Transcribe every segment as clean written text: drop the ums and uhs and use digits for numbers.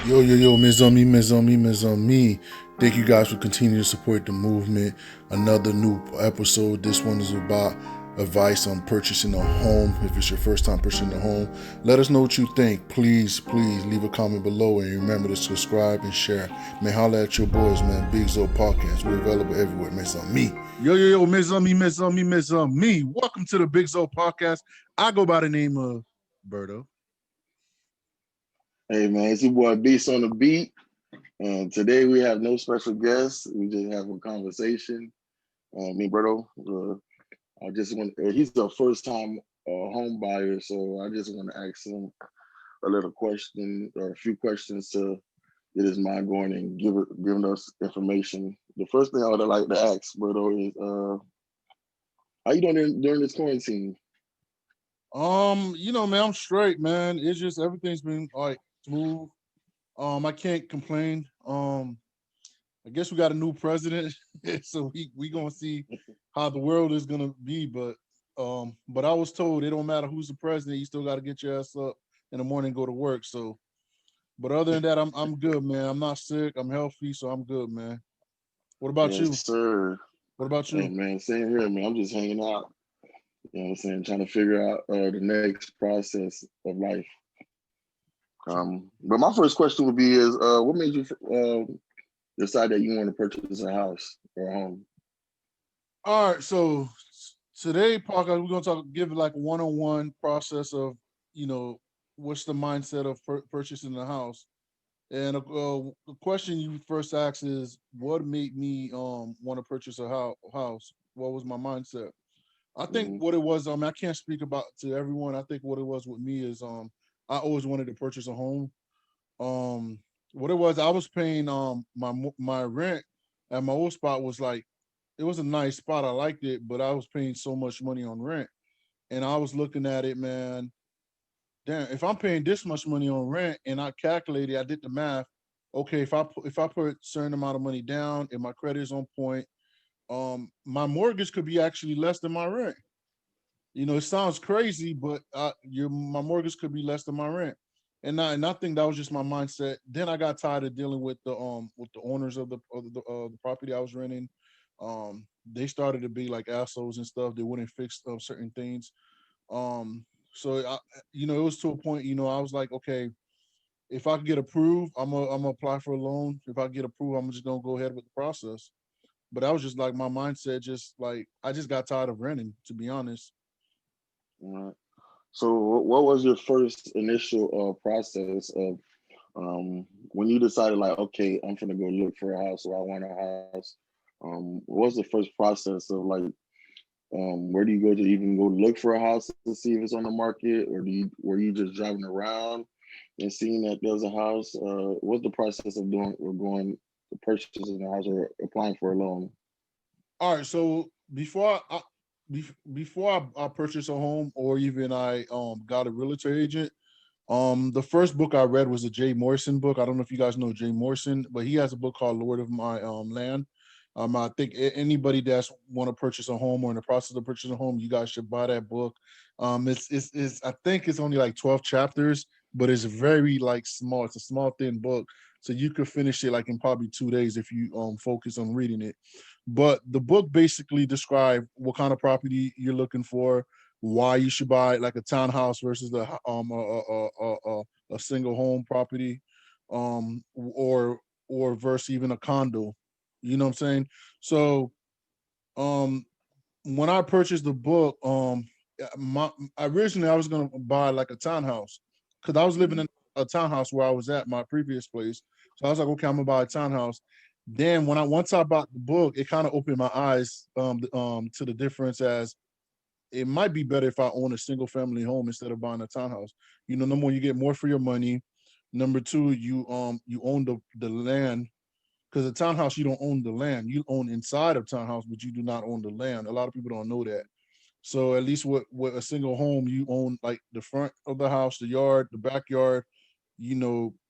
Yo, Ms. Thank you guys for continuing to support the movement. Another new episode. This one is about advice on purchasing a home. If it's your first time purchasing a home, let us know what you think. Please leave a comment below and remember to subscribe and share. Man, holla at your boys, man. Bigzoespodcast. We're available everywhere, Me. Yo, Ms. Me. Welcome to the Big Zo podcast. I go by the name of Berto. Hey man, it's your boy Beast on the beat. And today we have no special guests. We just have a conversation. Me, Berto, I just want. He's a first time home buyer, so I just want to ask him a little question or a few questions to get his mind going and giving us information. The first thing I would like to ask Berto is, how you doing during this quarantine? Man, I'm straight, man. It's just everything's been like smooth. I can't complain. I guess we got a new president, so we gonna see how the world is gonna be. But I was told it don't matter who's the president, you still got to get your ass up in the morning and go to work. So, but other than that, I'm good, man. I'm not sick. I'm healthy, so I'm good, man. What about Yes, you? sir. What about Hey you? man, same here, man. I'm just hanging out. You know what I'm saying? Trying to figure out the next process of life. But my first question would be is, what made you decide that you want to purchase a house or a home? All right, so today podcast we're gonna give like a one-on-one process of you know what's the mindset of purchasing a house. And the question you first asked is what made me want to purchase a house? What was my mindset? I think Mm-hmm. what it was, I can't speak about to everyone. I think what it was with me is I always wanted to purchase a home. Um what it was, I was paying my rent at my old spot was like it was a nice spot. I liked it, but I was paying so much money on rent. And I was looking at it, man, damn, if I'm paying this much money on rent and I calculated, I did the math. Okay, if I put a certain amount of money down and my credit is on point, my mortgage could be actually less than my rent. It sounds crazy, but your my mortgage could be less than my rent. And I think that was just my mindset. Then I got tired of dealing with the owners of the property I was renting. They started to be like assholes and stuff. They wouldn't fix certain things. Um, so it was to a point. I was like, okay, if I get approved, I'm gonna apply for a loan. If I get approved, I'm just gonna go ahead with the process. But that was just like my mindset. Just like I just got tired of renting, to be honest. All right. So, what was your first initial process of when you decided, like, okay, I'm gonna go look for a house or I want a house? What was the first process of like, where do you go to even go look for a house to see if it's on the market, or were you just driving around and seeing that there's a house? What's the process of doing or going purchasing a house or applying for a loan? All right, so before I purchased a home or even I got a realtor agent, the first book I read was a Jay Morrison book. I don't know if you guys know Jay Morrison, but he has a book called Lord of My Land. I think anybody that's want to purchase a home or in the process of purchasing a home, you guys should buy that book. It's I think it's only like 12 chapters, but it's very like small. It's a small thin book, so you could finish it like in probably 2 days if you focus on reading it. But the book basically describe what kind of property you're looking for, why you should buy like a townhouse versus a single home property, or versus even a condo. You know what I'm saying? So um when I purchased the book, my originally I was gonna buy like a townhouse because I was living Mm-hmm. in a townhouse where I was at my previous place. So I was like, okay, I'm gonna buy a townhouse. Then once I bought the book, it kind of opened my eyes to the difference as it might be better if I own a single family home instead of buying a townhouse. Number one, you get more for your money. Number two, you own the land because a townhouse you don't own the land. You own inside of townhouse, but you do not own the land. A lot of people don't know that. So at least with a single home, you own like the front of the house, the yard, the backyard.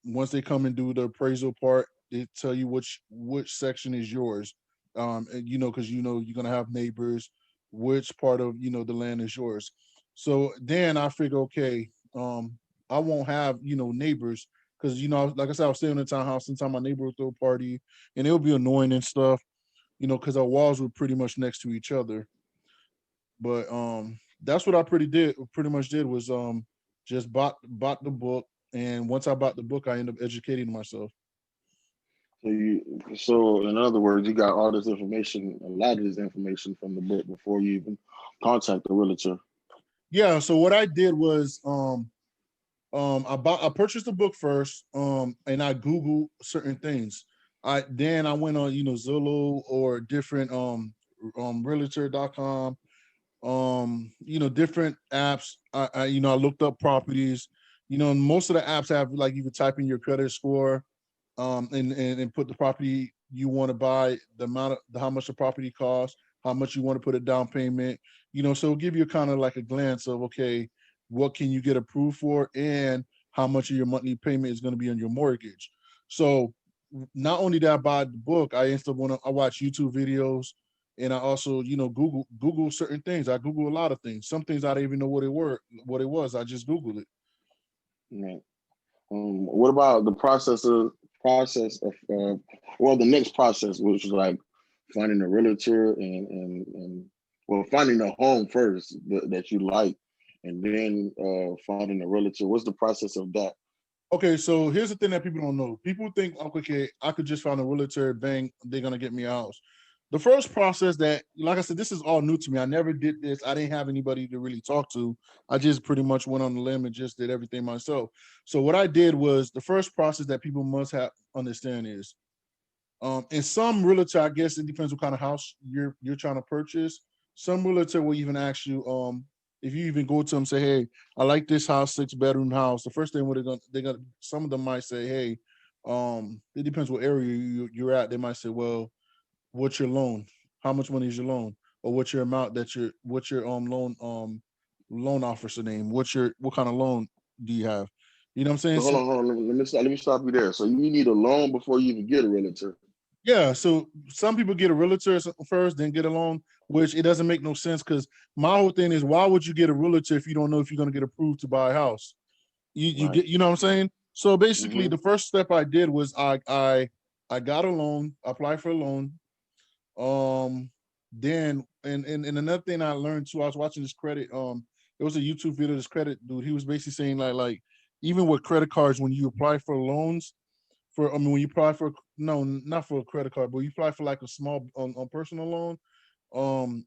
Once they come and do the appraisal part, they tell you which section is yours. And because you're gonna have neighbors, which part of the land is yours. So then I figure, okay, I won't have neighbors because like I said, I was staying in a townhouse. Sometimes my neighbor would throw a party, and it would be annoying and stuff. Because our walls were pretty much next to each other. But that's what I pretty much did was just bought the book, and once I bought the book, I ended up educating myself. So in other words, you got all this information, a lot of this information from the book before you even contact the realtor. Yeah. So what I did was I purchased the book first, and I Googled certain things. I went on Zillow or different realtor.com, different apps. I looked up properties. Most of the apps have like you can type in your credit score, and put the property you want to buy, the amount of how much the property costs, how much you want to put a down payment. So it'll give you kind of like a glance of, okay, what can you get approved for, and how much of your monthly payment is going to be on your mortgage. So not only did I buy the book, I watch YouTube videos, and I also Google certain things. I Google a lot of things. Some things I didn't even know what it was. I just Googled it. Right. What about the process of the next process, which was like finding a realtor and finding a home first that you like, and then finding a realtor. What's the process of that? Okay, so here's the thing that people don't know. People think, okay, I could just find a realtor, bang, they're gonna get me a house. The first process that, like I said, this is all new to me. I never did this. I didn't have anybody to really talk to. I just pretty much went on the limb and just did everything myself. So what I did was the first process that people must have understand is, in some realtor, I guess it depends what kind of house you're trying to purchase. Some realtor will even ask you, if you even go to them, say, hey, I like this house, 6-bedroom house. The first thing they're gonna some of them might say, hey, it depends what area you're at. They might say, well, what's your loan? How much money is your loan? Or what's your amount what's your loan officer name? What kind of loan do you have? You know what I'm saying? So hold on. Let me stop you there. So you need a loan before you even get a realtor. Yeah, so some people get a realtor first, then get a loan, which it doesn't make no sense, because my whole thing is, why would you get a realtor if you don't know if you're going to get approved to buy a house? You Right. get, you know what I'm saying? So basically, Mm-hmm. the first step I did was I got a loan, applied for a loan. Then and another thing I learned too, I was watching this credit. It was a YouTube video. This credit dude, he was basically saying like even with credit cards, when you apply for loans, when you apply for, no, not for a credit card, but you apply for like a small on personal loan, um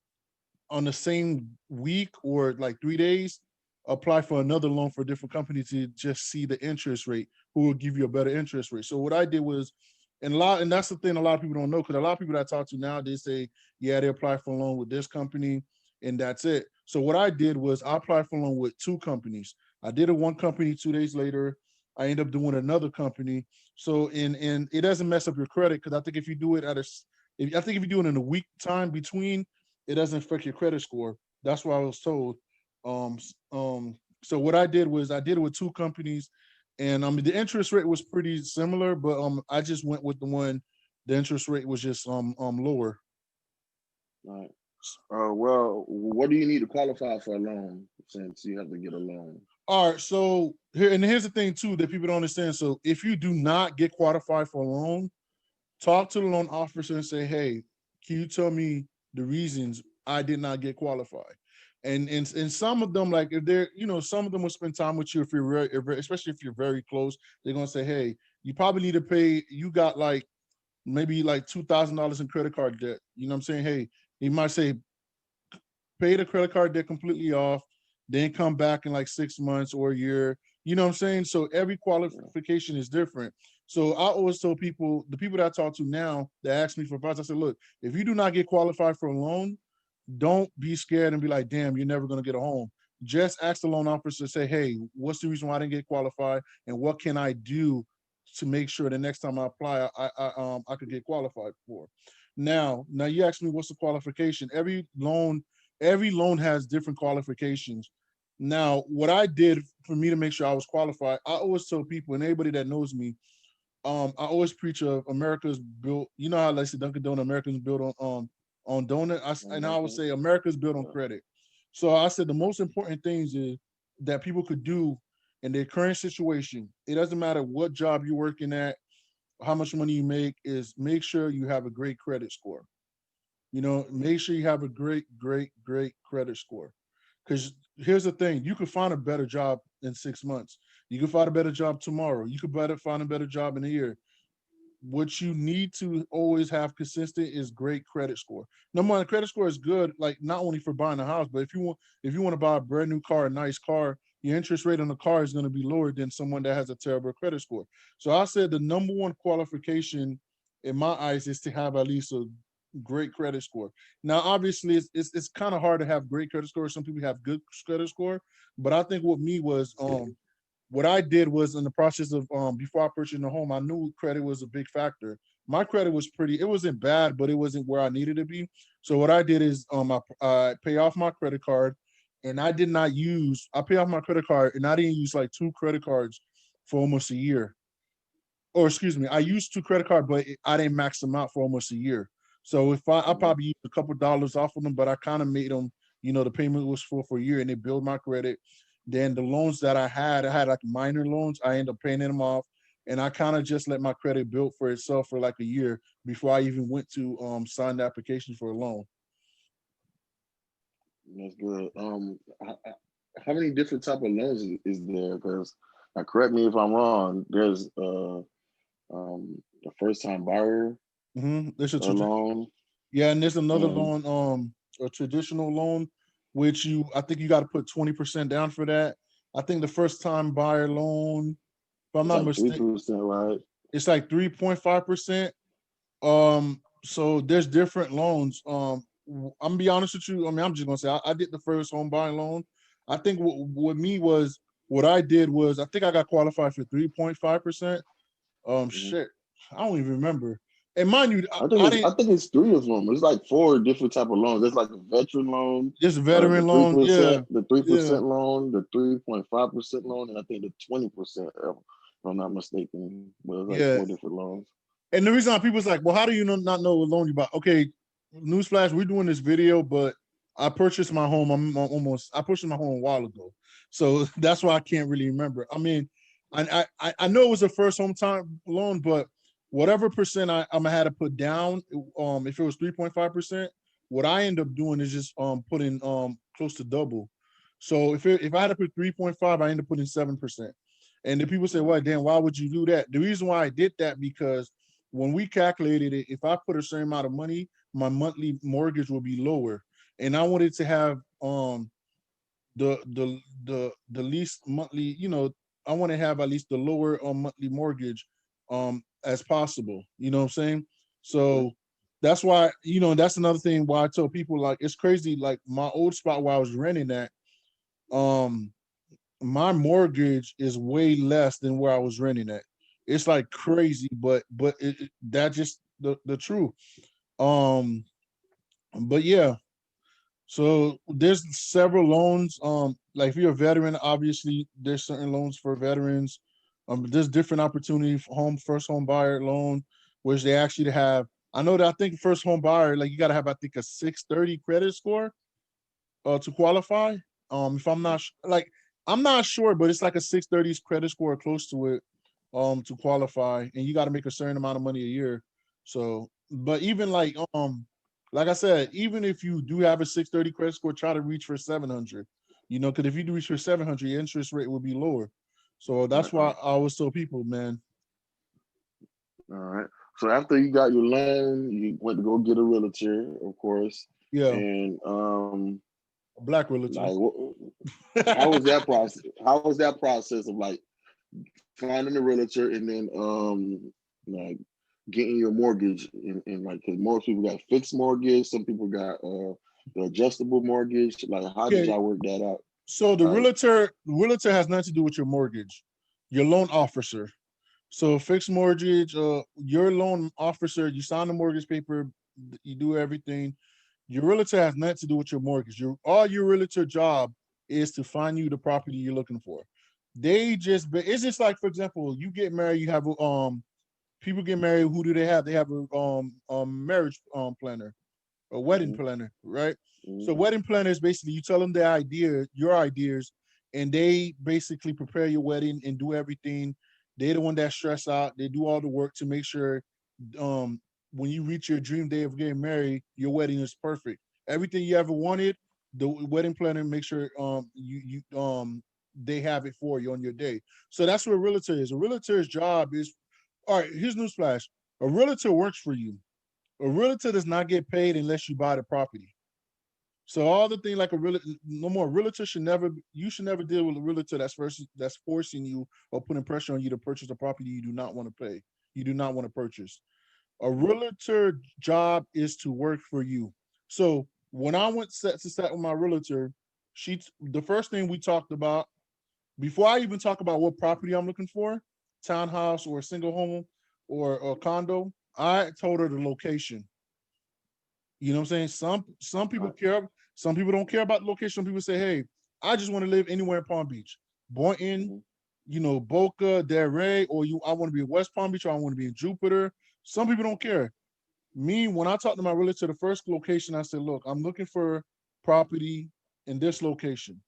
on the same week or like 3 days, apply for another loan for a different company to just see the interest rate, who will give you a better interest rate. So what I did was, and that's the thing a lot of people don't know, because a lot of people that I talk to now, they say, yeah, they apply for a loan with this company and that's it. So what I did was I applied for a loan with 2 companies. I did it one company, 2 days later, I end up doing another company. So and it doesn't mess up your credit, because I think if you do it if you do it in a week time between, it doesn't affect your credit score. That's what I was told. Um, so what I did was I did it with 2 companies, and the interest rate was pretty similar, but I just went with the one. The interest rate was just lower. Right. Well, what do you need to qualify for a loan, since you have to get a loan? All right, so here's the thing too that people don't understand. So if you do not get qualified for a loan, talk to the loan officer and say, hey, can you tell me the reasons I did not get qualified? And some of them, like if they're, some of them will spend time with you if you're especially if you're very close. They're gonna say, hey, you probably need to pay. You got like maybe like $2,000 in credit card debt. You know what I'm saying? Hey, he might say, pay the credit card debt completely off, then come back in like 6 months or a year. You know what I'm saying? So every qualification is different. So I always tell people, the people that I talk to now that ask me for advice, I said, look, if you do not get qualified for a loan, don't be scared and be like, damn, you're never going to get a home. Just ask the loan officer, say, hey, what's the reason why I didn't get qualified, and what can I do to make sure the next time I apply, I could get qualified for. Now you ask me what's the qualification. Every loan has different qualifications. Now, what I did for me to make sure I was qualified, I always tell people, and anybody that knows me, I always preach of America's built. You know how like say Dunkin' Donut, America's built on donut. And I always say America's built on credit. So I said the most important things is that people could do in their current situation, it doesn't matter what job you're working at, how much money you make, is make sure you have a great credit score. Make sure you have a great, great, great credit score. Because here's the thing, you could find a better job in 6 months. You can find a better job tomorrow. You could find a better job in a year. What you need to always have consistent is great credit score. Number one, credit score is good, like not only for buying a house, but if you want to buy a brand new car, a nice car, your interest rate on the car is going to be lower than someone that has a terrible credit score. So I said the number one qualification in my eyes is to have at least a great credit score. Now, obviously, it's kind of hard to have great credit score. Some people have good credit score, but I think what me was what I did was, in the process of before I purchased the home, I knew credit was a big factor. My credit was it wasn't bad, but it wasn't where I needed to be. So what I did is I pay off my credit card, and I pay off my credit card, and I didn't use like two credit cards for almost a year. Or excuse me, I used two credit cards, but I didn't max them out for almost a year. So if I Mhm. probably used a couple dollars off of them, but I kind of made them, the payment was for a year, and it built my credit. Then the loans that I had like minor loans. I ended up paying them off, and I kind of just let my credit build for itself for like a year before I even went to sign the application for a loan. That's good. How many different type of loans is there? Because correct me if I'm wrong. There's a first time buyer There's a loan. Yeah, and there's another And loan, a traditional loan, which I think you got to put 20% down for that. I think the first time buyer loan, if I'm it's not like three mistaken, percent, right? it's like 3.5%. So there's different loans. I'm gonna be honest with you. I mean, I'm just gonna say I did the first home buying loan. I think what I did was, I think I got qualified for 3.5%. Mhm. Shit, I don't even remember. And mind you, I I didn't. think it's three of them. It's like four different type of loans. There's like a veteran loan, Just the veteran three loans, yeah, percent, the three yeah, percent loan, the 3.5% loan, and I think the 20%. If I'm not mistaken, but it's like yeah. four different loans. And the reason why people's like, well, how do you not know what loan you bought? Okay, newsflash, we're doing this video, but I purchased my home. I purchased my home a while ago, so that's why I can't really remember. I mean, I know it was a first home time loan, but whatever percent I'm gonna have to put down, if it was 3.5%, what I end up doing is just putting close to double. So if I had to put 3.5, I end up putting 7%. And the people say, Mhm. well, Dan, why would you do that? The reason why I did that, because when we calculated it, if I put a certain amount of money, my monthly mortgage will be lower. And I wanted to have the least monthly, I want to have at least the lower monthly mortgage as possible. You know what I'm saying? Okay. So that's why, that's another thing why I tell people, like, it's crazy, like my old spot where I was renting at, um my mortgage is way less than where I was renting at. It's like crazy, but that just the truth. Um, but yeah, so there's several loans. Like if you're a veteran, obviously there's certain loans for veterans. There's different opportunity for first home buyer loan, which they actually have. I know that I think first home buyer, like you gotta have, I think, a 630 credit score to qualify. If I'm not like I'm not sure, but it's like a 630 credit score or close to it to qualify, and you got to make a certain amount of money a year. So, but even like I said, even if you do have a 630 credit score, try to reach for 700. Because if you do reach for 700, your interest rate will be lower. So that's Right, why right. I always tell people, man. All right. So after you got your loan, you went to go get a realtor, of course. Yeah, And a black realtor. like, how was that process? How was that process of like finding a realtor and then like getting your mortgage and like, because most people got fixed mortgage, some people got the adjustable mortgage. Like, how did Okay, y'all work that out? so Like, the realtor has nothing to do with your mortgage. Your loan officer. So fixed mortgage, your loan officer, you sign the mortgage paper, you do everything. Your realtor has nothing to do with your mortgage. All your realtor job is to find you the property you're looking for. It's just like, for example, you get married, you have people get married. Who do they have? They have a marriage planner, a wedding mm-hmm, planner, right? mm-hmm, So wedding planner is basically, you tell them your ideas, and they basically prepare your wedding and do everything. They're the one that stress out. They do all the work to make sure um when you reach your dream day of getting married, your wedding is perfect. Everything you ever wanted, the wedding planner make sure they have it for you on your day. So that's what a realtor is. A realtor's job is, all right, here's newsflash. A realtor works for you. A realtor does not get paid unless you buy the property. So all the thing like a realtor, no more. Realtor should never. You should never deal with a realtor that's forcing you or putting pressure on you to purchase a property you do not want to pay. You do not want to purchase. A realtor job is to work for you. So when I went to set with my realtor, the first thing we talked about before I even talk about what property I'm looking for, townhouse or a single home or a condo, I told her the location. You know what I'm saying? Some people care. Some people don't care about the location. Some people say, "Hey, I just want to live anywhere in Palm Beach, Boynton, Boca, Delray, or I want to be in West Palm Beach, or I want to be in Jupiter." Some people don't care. Me, when I talked to my realtor, the first location, I said, "Look, I'm looking for property in this location."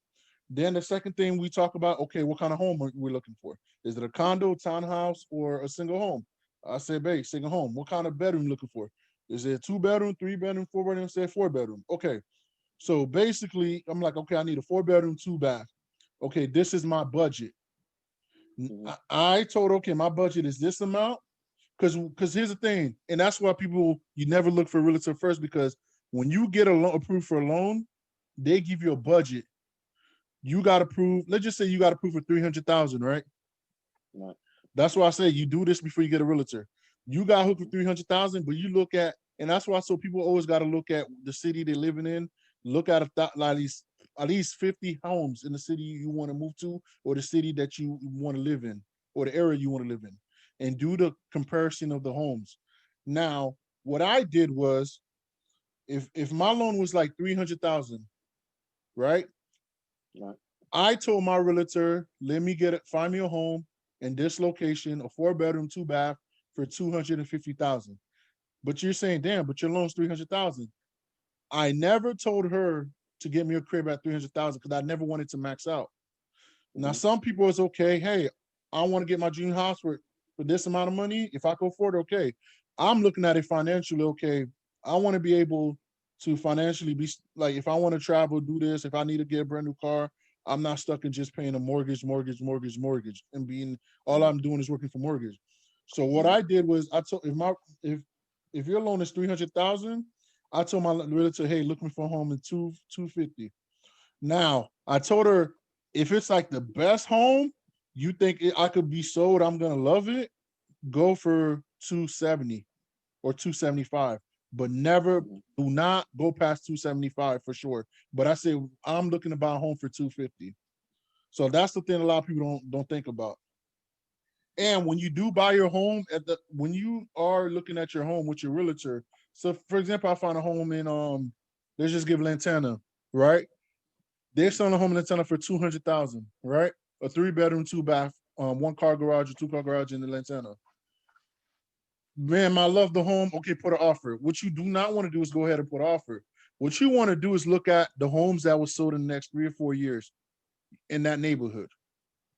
Then the second thing we talk about, okay, what kind of home are we looking for? Is it a condo, townhouse, or a single home? I said, babe, single home. What kind of bedroom you looking for? Is it 2 bedroom, 3 bedroom, 4 bedroom? I said 4 bedroom. Okay. So basically, I'm like, okay, I need a 4 bedroom, 2 bath. Okay, this is my budget. I told her, okay, my budget is this amount. Because here's the thing, and that's why you never look for a realtor first, because when you get a loan approved for a loan, they give you a budget. You got to prove. Let's just say you got to prove for 300,000, right? Right. That's why I say you do this before you get a realtor. You got hooked for 300,000, but you look at, and that's why so people always got to look at the city they're living in. Look at at least 50 homes in the city you want to move to, or the city that you want to live in, or the area you want to live in, and do the comparison of the homes. Now, what I did was, if my loan was like 300,000, right? Right. I told my realtor, let me find me a home in this location, a 4 bedroom, 2 bath for 250,000. But you're saying, damn, but your loan's 300,000. I never told her to get me a crib at 300,000 because I never wanted to max out. Now, some people it's okay. Hey, I want to get my dream house for this amount of money. If I go for it, okay. I'm looking at it financially. Okay, I want to be able to financially be like, if I want to travel, do this. If I need to get a brand new car, I'm not stuck in just paying a mortgage, and being all I'm doing is working for mortgage. So what I did was I told if your loan is 300,000, I told my realtor, hey, looking for a home in 250. Now I told her if it's like the best home, you think I could be sold, I'm gonna love it, go for 270 or 275. But never do not go past 275 for sure. But I say I'm looking to buy a home for 250. So that's the thing a lot of people don't think about. And when you do buy your home when you are looking at your home with your realtor, so for example, I found a home in let's just give Lantana, right? They're selling a home in Atlanta for 200,000, right? A 3 bedroom, 2 bath, 1 car garage or 2 car garage in Atlanta. Man, I love the home. Okay, put an offer. What you do not want to do is go ahead and put an offer. What you want to do is look at the homes that was sold in the next 3 or 4 years in that neighborhood.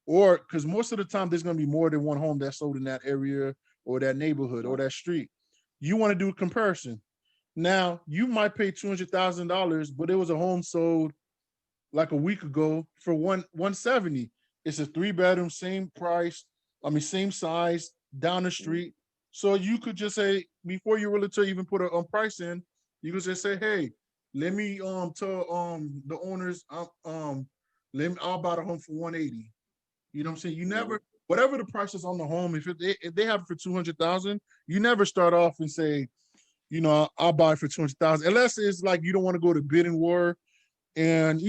Or because most of the time there's going to be more than one home that's sold in that area or that neighborhood or that street. You want to do a comparison. Now, you might pay $200,000, but it was a home sold like a week ago for 170. It's a 3 bedroom, same price. I mean, same size down the street. So you could just say before your realtor even put a price in, you could just say, hey, let me tell the owners I'll buy the home for 180. You know what I'm saying? You never, whatever the price is on the home, if they have it for 200,000, you never start off and say, I'll buy it for 200,000, unless it's like you don't want to go to bidding war and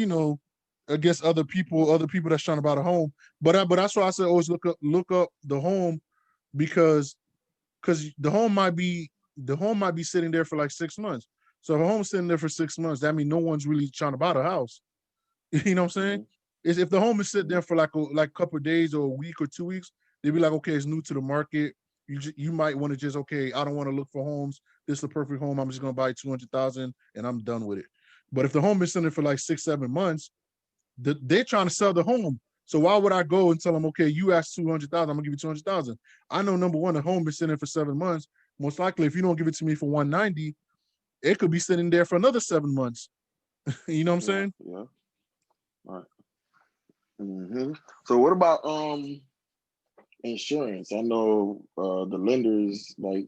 against other people that's trying to buy the home. But that's why I said always look up the home, because the home might be sitting there for like 6 months. So if a home's sitting there for 6 months, that means no one's really trying to buy the house. You know what I'm saying? Is if the home is sitting there for like a couple of days or a week or 2 weeks, they'd be like, okay, it's new to the market. You might want to just, okay, I don't want to look for homes. This is the perfect home. I'm just gonna buy 200,000 and I'm done with it. But if the home is sitting there for like 6, 7 months, they're trying to sell the home. So why would I go and tell them, okay, you asked 200,000, I'm gonna give you 200,000. I know number one, the home is sitting for 7 months. Most likely, if you don't give it to me for 190, it could be sitting there for another 7 months. You know what I'm saying? Yeah. All right. So what about insurance? I know the lenders, like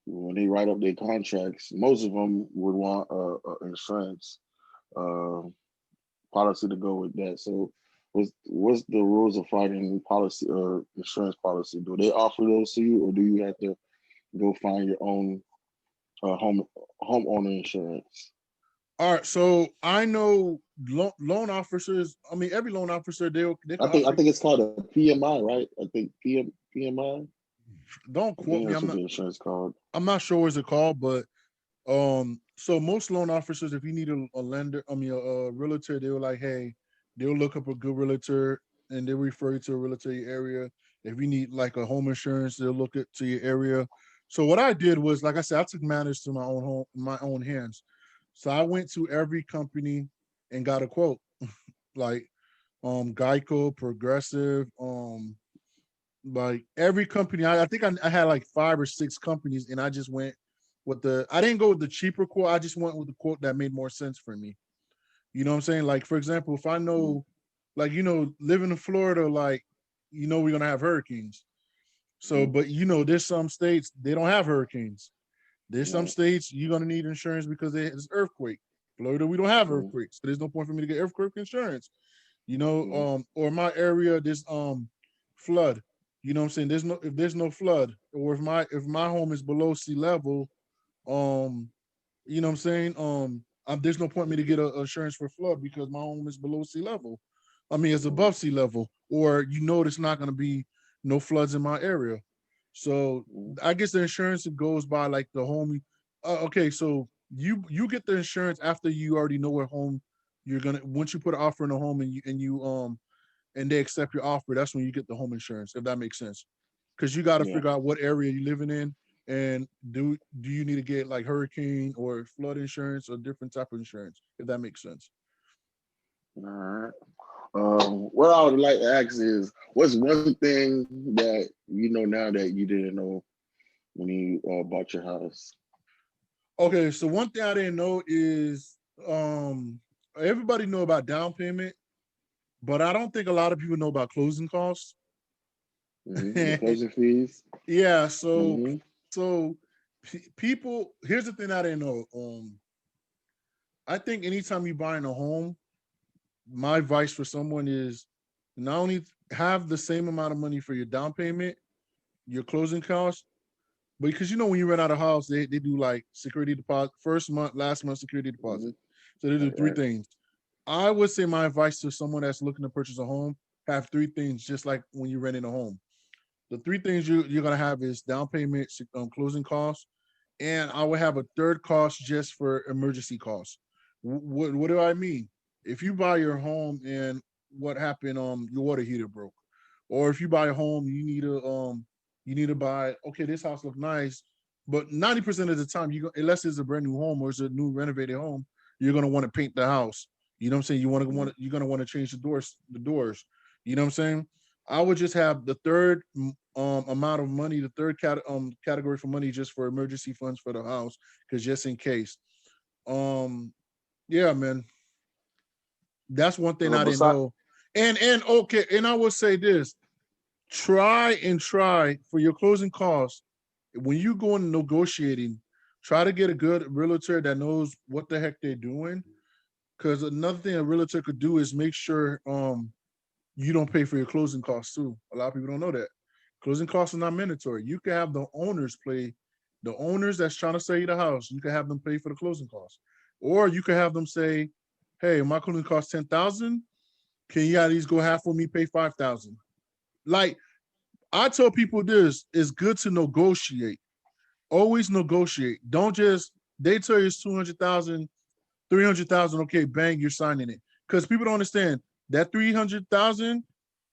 when they write up their contracts, most of them would want insurance policy to go with that. So what's the rules of fighting policy or insurance policy? Do they offer those to you, or do you have to go find your own homeowner insurance? All right, so I know loan officers. I mean, every loan officer they I can think offer. it's called a PMI, right? I think PMI. Don't I quote think me. that's what the insurance called. I'm not sure what it's called, but so most loan officers, if you need a lender, I mean a realtor, they were like, hey, they'll look up a good realtor and they'll refer you to a realtor in your area. If you need like a home insurance, they'll look at to your area. So what I did was, like I said, I took matters to my own hands. So I went to every company and got a quote, like Geico, Progressive, like every company. I think I had like 5 or 6 companies, and I just went with I didn't go with the cheaper quote. I just went with the quote that made more sense for me. You know what I'm saying? Like, for example, if I know, like, living in Florida, like, we're gonna have hurricanes. So, but there's some states they don't have hurricanes. There's some states you're gonna need insurance because there's earthquake. Florida, we don't have earthquakes, so there's no point for me to get earthquake insurance. Or my area, there's flood. You know what I'm saying? If there's no flood, or if my home is below sea level, um, you know what I'm saying? There's no point me to get a insurance for flood because my home is below sea level. I mean, it's above sea level, or there's not going to be no floods in my area. So I guess the insurance goes by like the home. Okay, so you get the insurance after you already know what home you're gonna. Once you put an offer in a home and they accept your offer, that's when you get the home insurance. If that makes sense, because you got to figure out what area you're living in. And do you need to get like hurricane or flood insurance or different type of insurance, if that makes sense? All right. What I would like to ask is, what's one thing that you know now that you didn't know when you bought your house? Okay, so one thing I didn't know is everybody know about down payment, but I don't think a lot of people know about closing costs. The closing fees. Yeah, so people, here's the thing I didn't know. I think anytime you're buying a home, my advice for someone is not only have the same amount of money for your down payment, your closing costs, but because when you rent out a house, they do like security deposit, first month, last month security deposit. So they do 3 things. I would say my advice to someone that's looking to purchase a home, have 3 things just like when you're renting a home. The 3 things you're gonna have is down payment, closing costs, and I would have a third cost just for emergency costs. What do I mean? If you buy your home and what happened, your water heater broke, or if you buy a home, you need to buy. Okay, this house looks nice, but 90% of the time, unless it's a brand new home or it's a new renovated home, you're gonna want to paint the house. You know what I'm saying? You're gonna want to change the doors. The doors. You know what I'm saying? I would just have the third amount of money, the third category for money just for emergency funds for the house, because just in case. Um, yeah, man, that's one thing So I didn't beside, know. And okay, and I will say this: try for your closing costs when you go in negotiating. Try to get a good realtor that knows what the heck they're doing. Because another thing a realtor could do is make sure you don't pay for your closing costs too. A lot of people don't know that. Closing costs are not mandatory. You can have the owners pay, the owners that's trying to sell you the house, you can have them pay for the closing costs. Or you can have them say, hey, my closing costs 10,000. Can you at least go half for me, pay 5,000? Like I tell people this, it's good to negotiate. Always negotiate. Don't just they tell you it's 200,000, 300,000. Okay, bang, you're signing it. Because people don't understand that 300,000.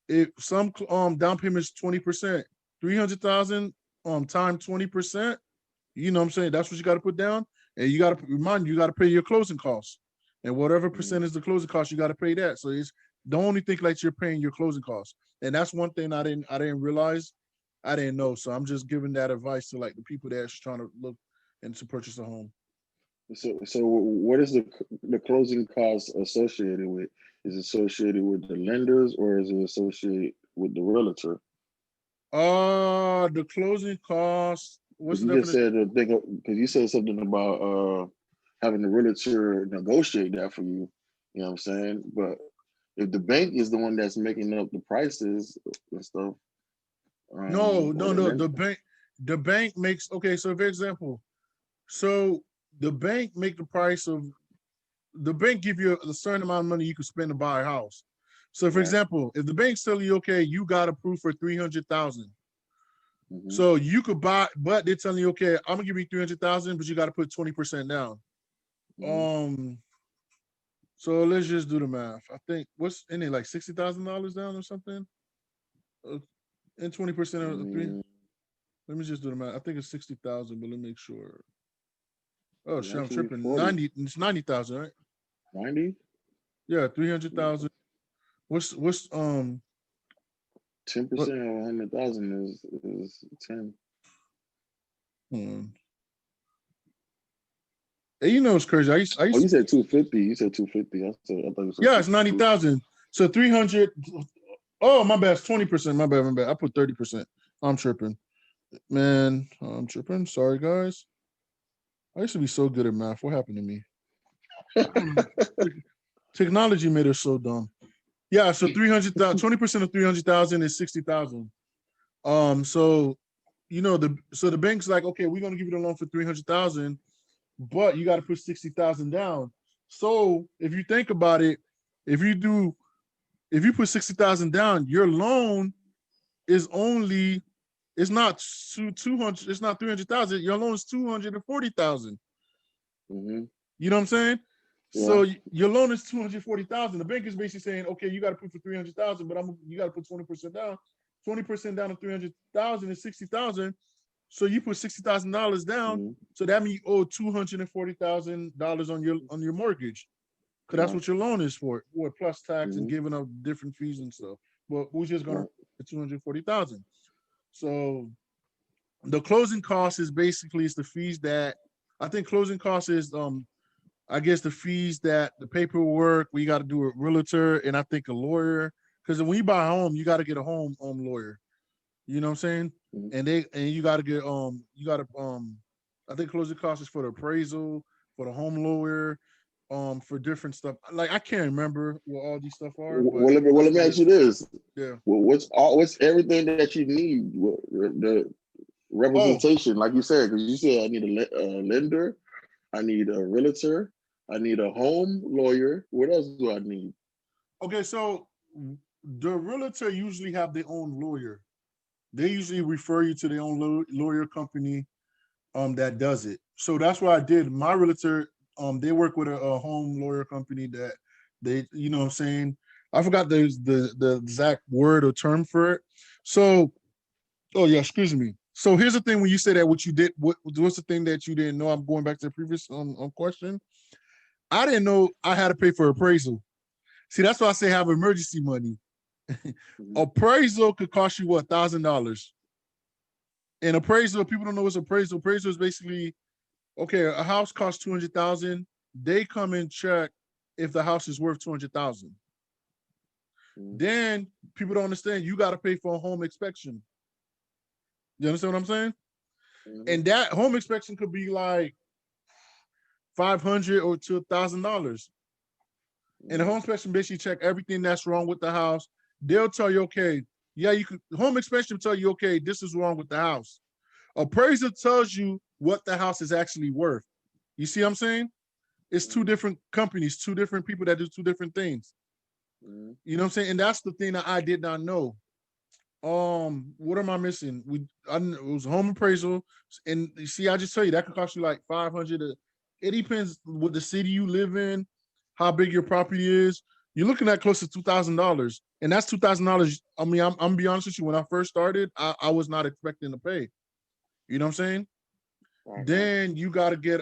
If some down payment is 20%, 300,000 time 20%. You know what I'm saying? That's what you got to put down, and you got to remind you got to pay your closing costs. and whatever percentage the closing cost, you got to pay that. So it's don't only think like you're paying your closing costs, and that's one thing I didn't realize, I didn't know. So I'm just giving that advice to like the people that's trying to look and to purchase a home. So what is the closing costs associated with? Is it associated with the lenders or is it associated with the realtor? The closing costs. What's the You just definition? said the thing because you said something about having the realtor negotiate that for you. You know what I'm saying? But if the bank is the one that's making up the prices and stuff, No, or no, the no. lender, The bank makes okay. So for example, so the bank make the price of the bank give you a certain amount of money you can spend to buy a house. So for right? example, if the bank's telling you, okay, you got approved for 300,000, Mm-hmm. so you could buy, but they're telling you, okay, I'm gonna give you 300,000, but you got to put 20% down. Mm-hmm. Um, so let's just do the math. I think what's in it like $60,000 down or something, and 20% of three. Mm-hmm. Let me just do the math. I think it's 60,000, but let me make sure. Oh shit, I'm Actually, tripping. 40, 90. It's 90,000, right? 90, Yeah, 300,000. What's 10% what? of 100,000 is 10. Hmm. Hey, you know it's crazy. I Oh, used you to, said 250. You said 250. I thought you said yeah, it's 62. 90,000. So 300. Oh, my bad. It's 20%. My bad. My bad. I put 30%. I'm tripping, man. I'm tripping. Sorry, guys. I used to be so good at math. What happened to me? I don't know. Technology made us so dumb. Yeah. So 300,000. 20% of 300,000 is 60,000. So the bank's like, okay, we're gonna give you the loan for 300,000, but you got to put 60,000 down. So if you think about it, if you put 60,000 down, your loan is only it's not 200, it's not 300,000. Your loan is 240,000. Mm-hmm. You know what I'm saying? Yeah. So your loan is 240,000. The bank is basically saying, okay, you got to put for 300,000, but you got to put 20% down. 20% down to 300,000 is 60,000. So you put $60,000 down. Mm-hmm. So that means you owe $240,000 on your mortgage, because that's Right. what your loan is for plus tax and Mm-hmm. giving up different fees and stuff. But we're just gonna Right. 240,000. So the closing cost is basically it's the fees that I think closing cost is I guess the fees that the paperwork we got to do a realtor and I think a lawyer, because when you buy a home you got to get a home lawyer. You know what I'm saying? Mm-hmm. And you got to get I think closing costs is for the appraisal, for the home lawyer, for different stuff. Like I can't remember what all these stuff are, but Let that's me what it ask you is. this. Yeah. Well, what's everything that you need? The Oh, representation, like you said, because you said I need a lender, I need a realtor, I need a home lawyer. What else do I need? okay. So the realtor usually have their own lawyer. They usually refer you to their own lawyer company that does it. So that's what I did. My realtor, they work with a home lawyer company that they, you know what I'm saying? I forgot the exact word or term for it. So, oh yeah, excuse me. So here's the thing: when you say that, what you did, what's the thing that you didn't know? I'm going back to the previous question. I didn't know I had to pay for appraisal. See, that's why I say have emergency money. Mm-hmm. Appraisal could cost you what $1,000. And appraisal, people don't know what's appraisal. Appraisal is basically okay, a house costs 200,000. They come and check if the house is worth 200,000. Mm-hmm. Then people don't understand. You got to pay for a home inspection. You understand what I'm saying? Mm-hmm. And that home inspection could be like $500 or to $1,000. And the home inspection basically check everything that's wrong with the house. They'll tell you, okay, yeah, you could. Home inspection will tell you, okay, this is wrong with the house. Appraiser tells you what the house is actually worth. You see what I'm saying? It's two Mm-hmm. different companies, two different people that do two different things. Mm-hmm. You know what I'm saying? And that's the thing that I did not know. What am I missing? It was home appraisal, and you see, I just tell you that could cost you like 500. It depends what the city you live in, how big your property is. You're looking at close to $2,000, and that's $2,000. I mean, I'm gonna be honest with you. When I first started, I was not expecting to pay. You know what I'm saying? Right, right. Then you got to get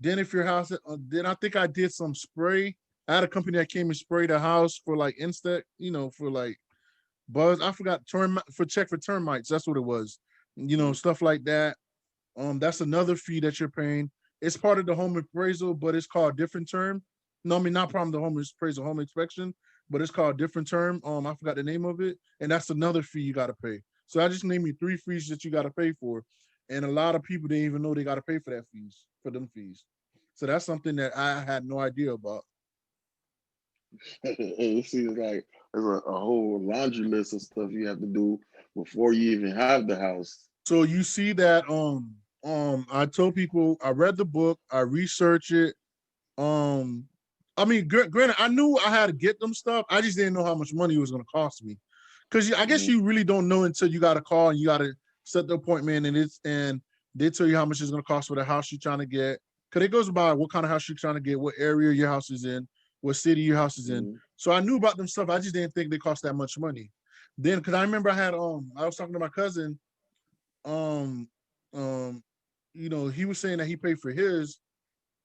Then if your house, then I think I did some spray. I had a company that came and sprayed the house for like insect, for like buzz. I forgot check for termites. That's what it was. Stuff like that. That's another fee that you're paying. It's part of the home appraisal, but it's called a different term. No, I mean not problem the home appraisal, home inspection, but it's called a different term. I forgot the name of it, and that's another fee you got to pay. So I just named you 3 fees that you got to pay for, and a lot of people didn't even know they got to pay for them fees. So that's something that I had no idea about. It seems like there's a whole laundry list of stuff you have to do before you even have the house. So you see that I told people I read the book, I researched it. Um I mean, granted, I knew I had to get them stuff. I just didn't know how much money it was going to cost me. Because I guess you really don't know until you got a call and you got to set the appointment, and they tell you how much it's going to cost for the house you're trying to get. Because it goes by what kind of house you're trying to get, what area your house is in, what city your house is in. So I knew about them stuff. I just didn't think they cost that much money. Then, because I remember I was talking to my cousin. Um, um, he was saying that he paid for his.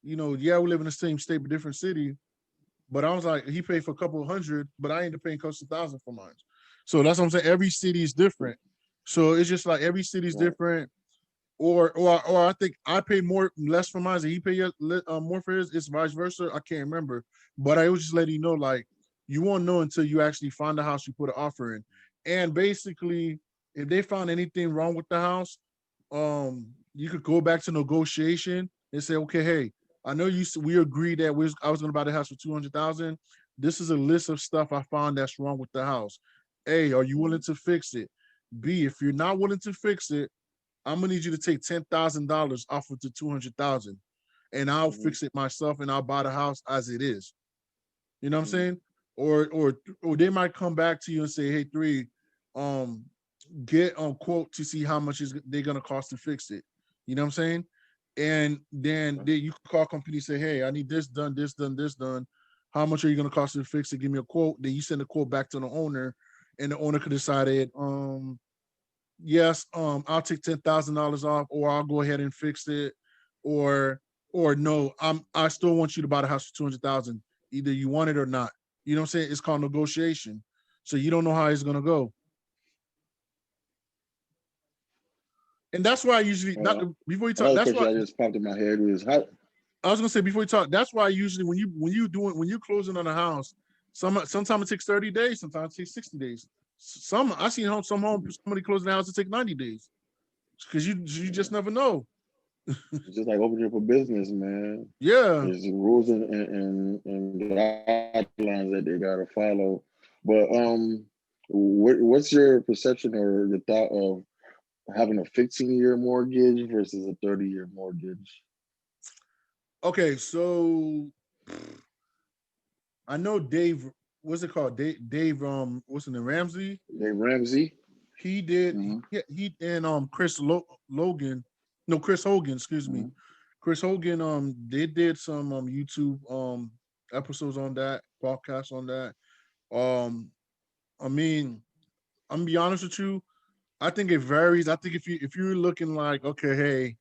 Yeah, we live in the same state but different city. But I was like, he paid for a couple of hundred, but I ended up paying close to 1,000 for mine. So that's what I'm saying. Every city is different. So it's just like every city is different. Or I think I pay less for mine, and he pay more for his. It's vice versa. I can't remember, but I was just letting you know, like, you won't know until you actually find the house you put an offer in. And basically, if they found anything wrong with the house, you could go back to negotiation and say, okay, hey, I know we agreed that I was going to buy the house for 200,000. This is a list of stuff I found that's wrong with the house. A, are you willing to fix it? B, if you're not willing to fix it, I'm gonna need you to take $10,000 off of the 200,000, and I'll fix it myself, and I'll buy the house as it is. You know what I'm saying? Or they might come back to you and say, hey, three, get on quote to see how much they're gonna cost to fix it. You know what I'm saying? And then you call company and say, hey, I need this done, this done, this done. How much are you gonna cost to fix it? Give me a quote. Then you send the quote back to the owner, and the owner could decide yes, I'll take $10,000 off, or I'll go ahead and fix it, or no, I still want you to buy the house for 200,000. Either you want it or not. You know what I'm saying? It's called negotiation. So you don't know how it's gonna go. And that's why I usually before you talk. Another That's question why that just popped in my head is how. I was gonna say before you talk. That's why usually when you're closing on a house, sometimes it takes 30 days, sometimes it takes 60 days. I seen somebody closing the house, it take 90 days because you just never know. It's just like opening up a business, man. Yeah. There's rules and guidelines that they gotta follow. But what's your perception or your thought of having a 15-year mortgage versus a 30-year mortgage? Okay, so I know Dave. What's it called? Dave. What's his name? Ramsey. Dave Ramsey. He did. He and Chris Logan. No, Chris Hogan. Excuse me. Chris Hogan. They did some YouTube episodes on that, podcast on that. I mean, I'm gonna be honest with you. I think it varies. I think if you're looking like, okay, hey,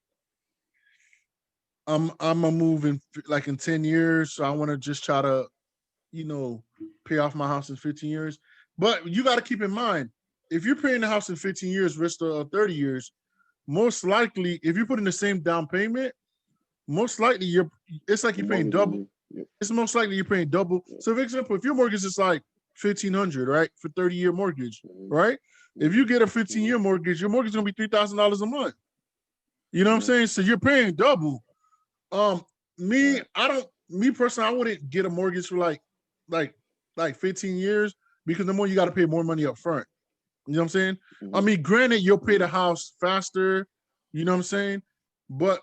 I'm gonna move in like in 10 years, so I want to just try to, pay off my house in 15 years. But you got to keep in mind, if you're paying the house in 15 years versus 30 years, most likely, if you put in the same down payment, most likely it's like you're paying double. It's most likely you're paying double. So, for example, if your mortgage is like $1,500, right, for 30-year mortgage, right? If you get a 15-year mortgage, your mortgage is gonna be $3,000 a month. You know what I'm saying? So you're paying double. Me personally, I wouldn't get a mortgage for like 15 years because the more you got to pay more money up front. You know what I'm saying? I mean, granted, you'll pay the house faster. You know what I'm saying? But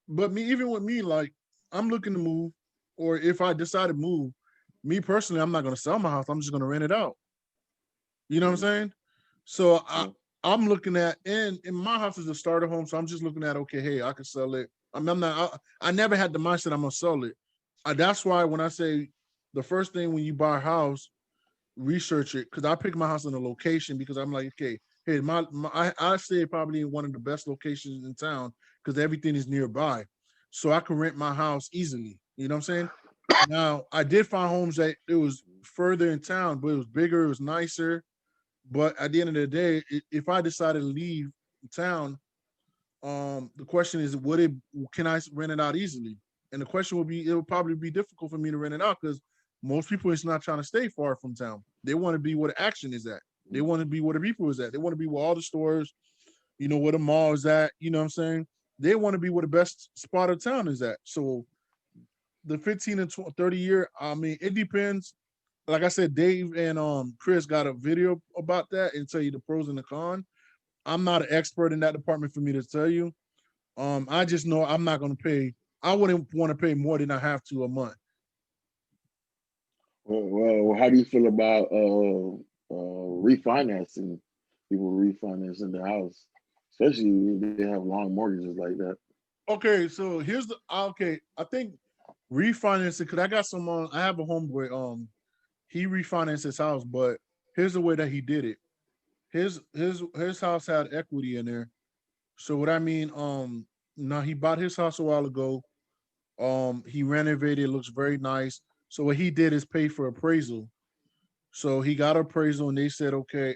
even with me, like, I'm looking to move, or if I decide to move, me personally, I'm not gonna sell my house. I'm just gonna rent it out. You know what I'm saying? So I'm looking at, and my house is a starter home, so I'm just looking at, okay, hey, I could sell it. I never had the mindset I'm gonna sell it. That's why when I say the first thing when you buy a house, research it, because I pick my house in a location because I'm like, okay, hey, I stay probably in one of the best locations in town because everything is nearby. so I could rent my house easily. You know what I'm saying? Now I did find homes that it was further in town, but it was bigger, it was nicer. But at the end of the day, if I decided to leave town, the question is, can I rent it out easily? And the question will be, it will probably be difficult for me to rent it out because most people is not trying to stay far from town. They want to be where the action is at. They want to be where the people is at. They want to be where all the stores, where the mall is at. You know what I'm saying? They want to be where the best spot of town is at. So the 15 and 30 year, I mean, it depends. Like I said, Dave and Chris got a video about that and tell you the pros and the cons. I'm not an expert in that department for me to tell you. I just know I'm not going to pay. I wouldn't want to pay more than I have to a month. Well, how do you feel about refinancing? People refinancing the house, especially if they have long mortgages like that. Okay, so here's the okay. I think refinancing because I got some. I have a homeboy. He refinanced his house, but here's the way that he did it. His house had equity in there. So what I mean, now he bought his house a while ago. He renovated. It looks very nice. So what he did is pay for appraisal. So he got appraisal, and they said, okay,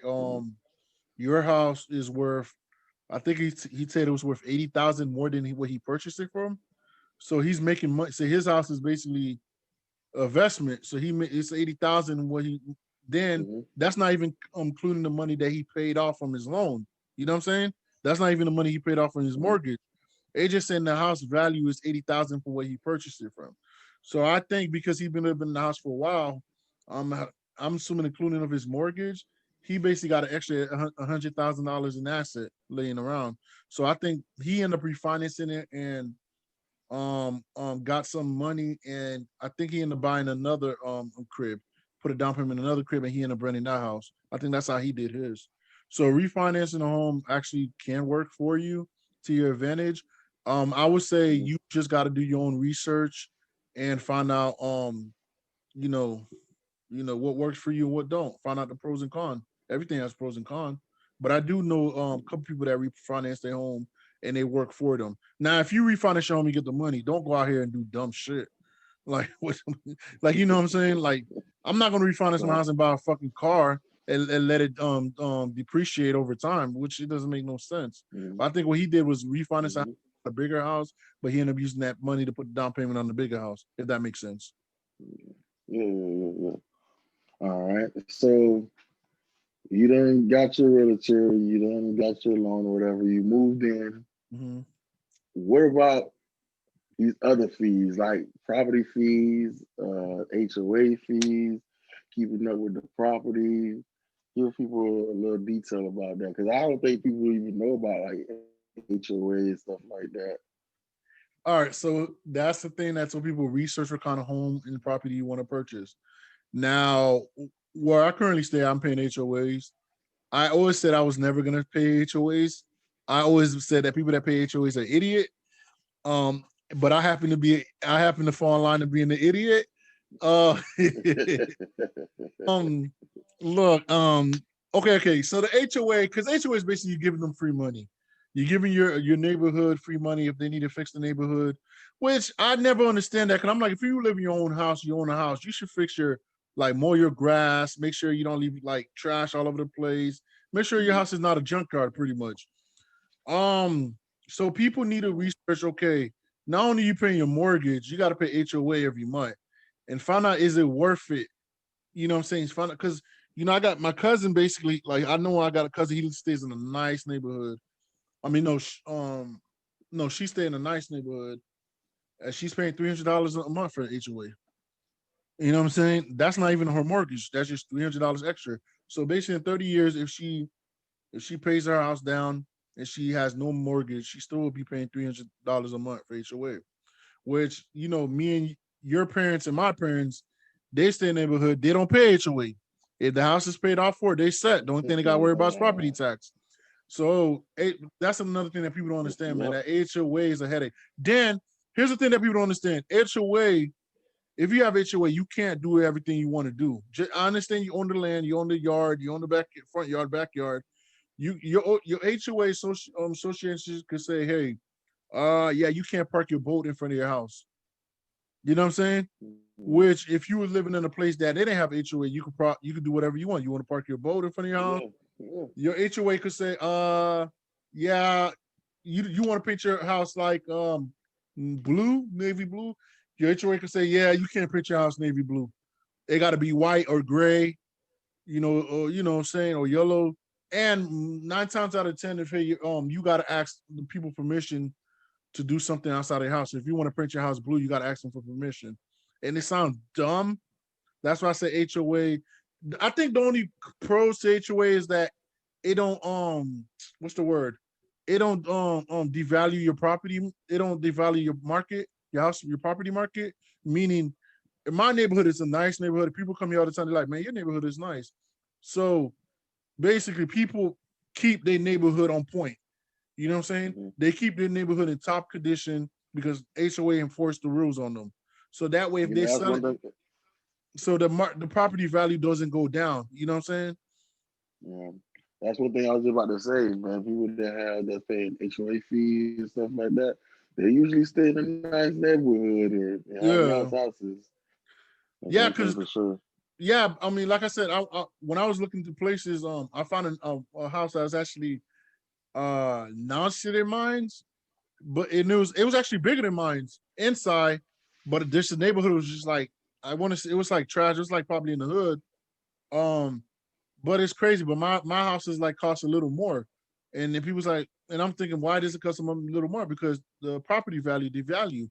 your house is worth. I think he said it was worth 80,000 more than what he purchased it from. So he's making money. So his house is basically investment. So it's 80,000. What he then that's not even including the money that he paid off from his loan. You know what I'm saying? That's not even the money he paid off from his mortgage. They just saying the house value is 80,000 for what he purchased it from. So I think because he's been living in the house for a while, I'm assuming including of his mortgage, he basically got an extra $100,000 in asset laying around. So I think he ended up refinancing it and got some money, and I think he ended up buying another crib, put a down payment in another crib, and he ended up renting that house. I think that's how he did his. So refinancing a home actually can work for you to your advantage. I would say you just got to do your own research and find out you know what works for you and what don't. Find out the pros and cons. Everything has pros and cons. But I do know a couple people that refinance their home and they work for them. Now, if you refinance your home, you get the money. Don't go out here and do dumb shit. Like what? Like you know what I'm saying? Like I'm not gonna refinance my house and buy a fucking car and let it depreciate over time, which it doesn't make no sense. I think what he did was refinance a bigger house, but he ended up using that money to put the down payment on the bigger house. If that makes sense. Yeah. All right. So you done got your realtor, you done got your loan or whatever, you moved in. What about these other fees like property fees, HOA fees, keeping up with the property? Give people a little detail about that because I don't think people even know about like HOA and stuff like that. All right, so that's the thing. That's what people research what kind of home and property you want to purchase. Now, where I currently stay, I'm paying HOAs. I always said I was never gonna pay HOAs. I always said that people that pay HOAs are idiot. But I happen to fall in line of being the idiot. Uh, look, okay. So the HOA, because HOA is basically you giving them free money. You're giving your neighborhood free money if they need to fix the neighborhood, which I never understand that. Cause I'm like, if you live in your own house, you own a house, you should fix your mow your grass, make sure you don't leave like trash all over the place. Make sure your house is not a junkyard, pretty much. So people need to research, okay, not only you paying your mortgage, you got to pay HOA every month and find out is it worth it? You know what I'm saying? Find out because I got my cousin basically, like I know I got a cousin, he stays in a nice neighborhood. I mean, no, she stay in a nice neighborhood and she's paying $300 a month for HOA. You know what I'm saying? That's not even her mortgage. That's just $300 extra. So basically in 30 years, if she pays her house down and she has no mortgage, she still will be paying $300 a month for HOA. Which me and your parents and my parents, they stay in the neighborhood. They don't pay HOA. If the house is paid off for, they set. The only thing they got to worry about is property tax. So that's another thing that people don't understand, man. That HOA is a headache. Then here's the thing that people don't understand. HOA, if you have HOA, you can't do everything you want to do. I understand you own the land, you own the yard, you own the front yard, backyard. Your HOA association could say, hey, yeah, you can't park your boat in front of your house. You know what I'm saying? Mhm. Which if you were living in a place that they didn't have HOA, you could do whatever you want. You want to park your boat in front of your house, Yeah, yeah. your HOA could say, yeah, you want to paint your house like blue, navy blue. Your HOA could say, yeah, you can't paint your house navy blue. It got to be white or gray, or what I'm saying, or yellow. And 9 times out of 10, if you got to ask the people permission to do something outside of your house. If you want to paint your house blue, you got to ask them for permission. And it sounds dumb. That's why I say HOA. I think the only pros to HOA is that it don't what's the word? It don't devalue your property. It don't devalue your market, your house, your property market. Meaning, in my neighborhood, it's a nice neighborhood. People come here all the time. They're like, man, your neighborhood is nice. So basically, people keep their neighborhood on point. You know what I'm saying? Mhm. They keep their neighborhood in top condition because HOA enforced the rules on them. So that way, if You they know, that's sell one it, thing. so the property value doesn't go down. You know what I'm saying? Yeah, that's one thing I was just about to say, man. People that have that paying HOA fees and stuff like that, they usually stay in a nice neighborhood and have nice Yeah, houses. That's yeah, one thing because for sure. yeah, I mean, like I said, when I was looking to places, I found a house that was actually non-city mines, but it was actually bigger than mine's inside, but just the neighborhood was just like I want to say it was like trash. It was like probably in the hood. Um, but it's crazy. But my house is like cost a little more, and then people's like, and I'm thinking, why does it cost them a little more? Because the property value devalue.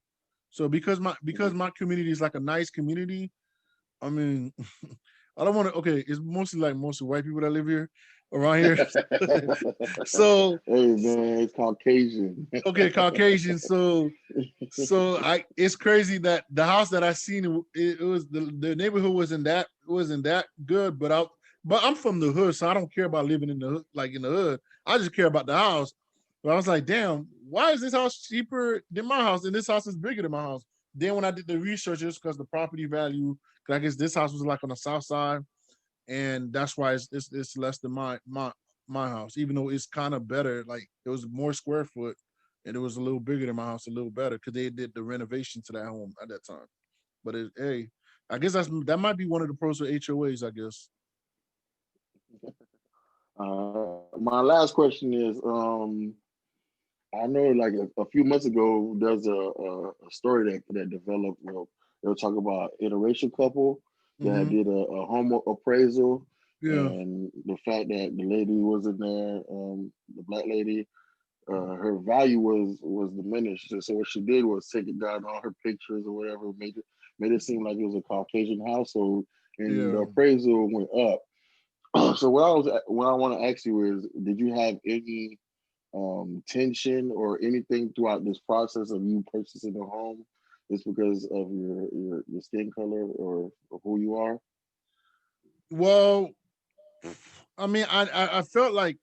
So because Mhm. my community is like a nice community. I mean, I don't want to. Okay, it's mostly white people that live here around here. so Hey man, it's Caucasian. okay, Caucasian. So it's crazy that the house that I seen it was the neighborhood wasn't that good, but I'm from the hood, so I don't care about living in the hood, like in the hood. I just care about the house. But I was like, damn, why is this house cheaper than my house? And this house is bigger than my house. Then when I did the research, it's because the property value. 'Cause I guess this house was like on the south side, and that's why it's less than my house, even though it's kind of better. Like it was more square foot, and it was a little bigger than my house, a little better because they did the renovation to that home at that time. But hey, I guess that might be one of the pros of HOAs. I guess. My last question is, I know like a few months ago, there's a story that developed. They were talking about interracial couple that Mm-hmm. did a home appraisal, Yeah. and the fact that the lady wasn't there, the black lady, her value was diminished. So what she did was take it down all her pictures or whatever, made it seem like it was a Caucasian household, and the Yeah. appraisal went up. So what I want to ask you is, did you have any tension or anything throughout this process of you purchasing a home, just because of your skin color or who you are? Well, I mean, I felt like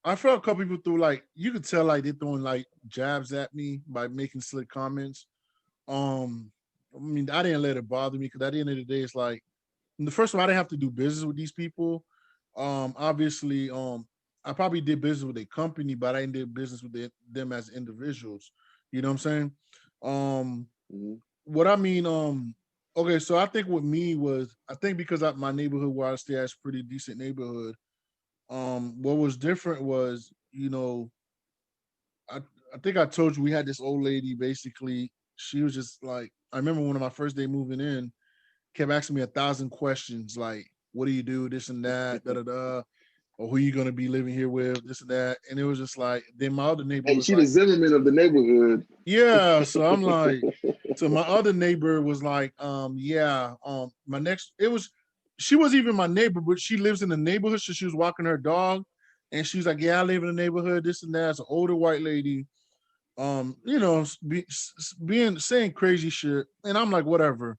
I felt a couple people threw like you could tell like they throwing like jabs at me by making slick comments. Um, I mean, I didn't let it bother me because at the end of the day, it's like the first of all, I didn't have to do business with these people. Obviously, I probably did business with a company, but I didn't do business with them as individuals. You know what I'm saying? Um, Mm-hmm. what I mean, okay, so I think with me was I think because my neighborhood where I stay at is a pretty decent neighborhood. What was different was, I I think I told you we had this old lady. Basically, she was just like I remember one of my first day moving in, kept asking me 1,000 questions like, "What do you do? This and that, da da da." Or who you gonna be living here with, this and that. And it was just like, then my other neighbor Hey, was she the like, Zimmerman of the neighborhood. yeah. So I'm like, so my other neighbor was like, yeah, my next, she was even my neighbor, but she lives in the neighborhood. So she was walking her dog and she was like, yeah, I live in the neighborhood, this and that. It's an older white lady, being saying crazy shit. And I'm like, whatever.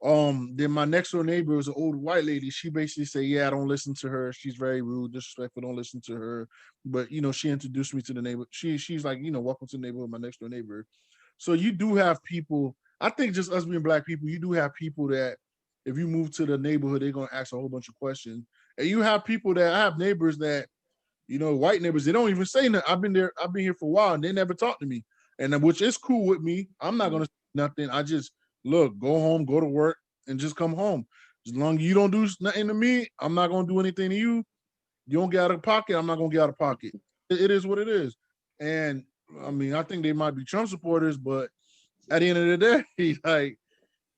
Then my next door neighbor was an old white lady. She basically said, yeah, I don't listen to her. She's very rude, disrespectful, don't listen to her. But she introduced me to the neighbor. She's like, welcome to the neighborhood, my next door neighbor. So you do have people, I think just us being black people, you do have people that if you move to the neighborhood, they're gonna ask a whole bunch of questions. And you have people that I have neighbors that You know, white neighbors, they don't even say nothing. I've been here for a while, and they never talk to me, and which is cool with me. I'm not gonna say nothing. I just look, go home, go to work, and just come home. As long as you don't do nothing to me, I'm not gonna do anything to you. You don't get out of pocket, I'm not gonna get out of pocket. It is what it is. And I mean, I think they might be Trump supporters, but at the end of the day, like,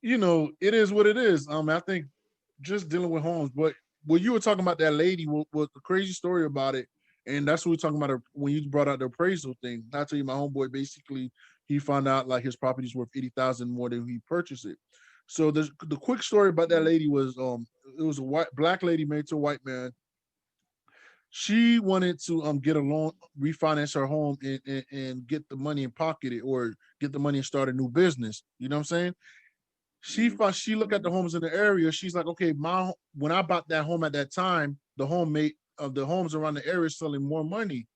you know, it is what it is. I think just dealing with homes. But when you were talking about that lady, was the crazy story about it, and that's what we're talking about when you brought out the appraisal thing. I tell you, my homeboy basically he found out like his property's worth 80,000 more than he purchased it. So the quick story about that lady was it was a black lady married to a white man. She wanted to get a loan, refinance her home, and get the money and pocket it, or get the money and start a new business. You know what I'm saying? She looked at the homes in the area. She's like, okay, when I bought that home at that time, the the homes around the area selling more money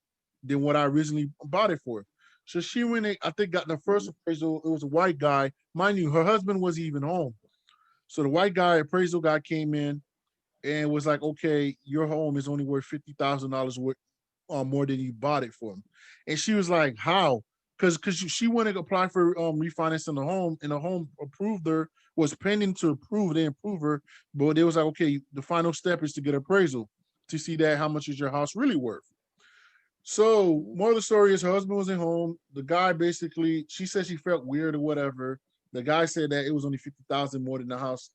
than what I originally bought it for. So she went, I think, got the first appraisal. It was a white guy, mind you. Her husband wasn't even home. So the white guy appraisal guy came in and was like, okay, your home is only worth $50,000 more than you bought it for. And she was like, how? Because she wanted to apply for refinancing the home, and the home approved her, was pending to approve. They approve her, but they was like, okay, the final step is to get appraisal to see that how much is your house really worth. So more of the story is her husband was at home. The guy basically, she said she felt weird or whatever. The guy said that it was only 50,000 more than the house,